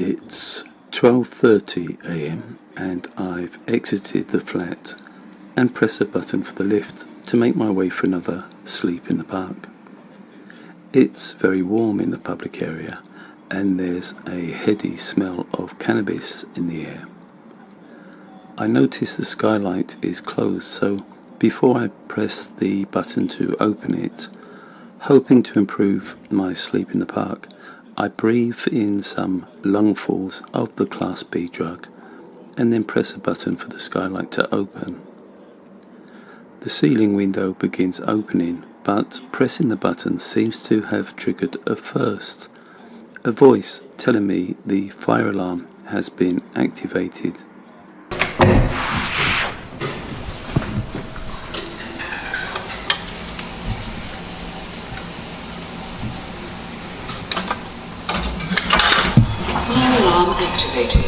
It's 12:30 a.m. and I've exited the flat and pressed a button for the lift to make my way for another sleep in the park. It's very warm in the public area and there's a heady smell of cannabis in the air. I notice the skylight is closed, so before I press the button to open it, hoping to improve my sleep in the park, I breathe in some lungfuls of the Class B drug and then press a button for the skylight to open. The ceiling window begins opening, but pressing the button seems to have triggered a voice telling me the fire alarm has been activated. Fire alarm activated.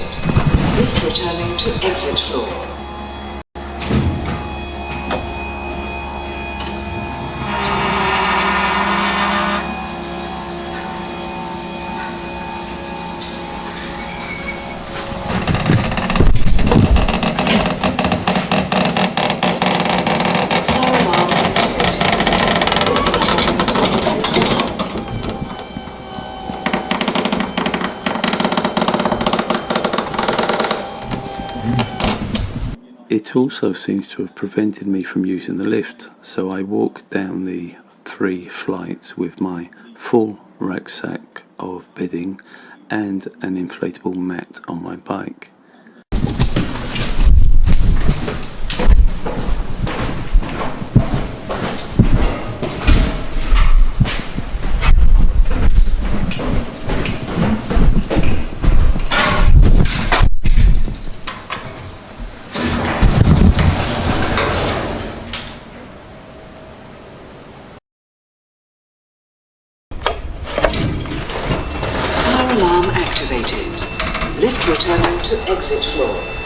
Lift returning to exit floor. It also seems to have prevented me from using the lift, so I walk down the 3 flights with my full rucksack of bedding and an inflatable mat on my bike. Alarm activated. Lift returning to exit floor.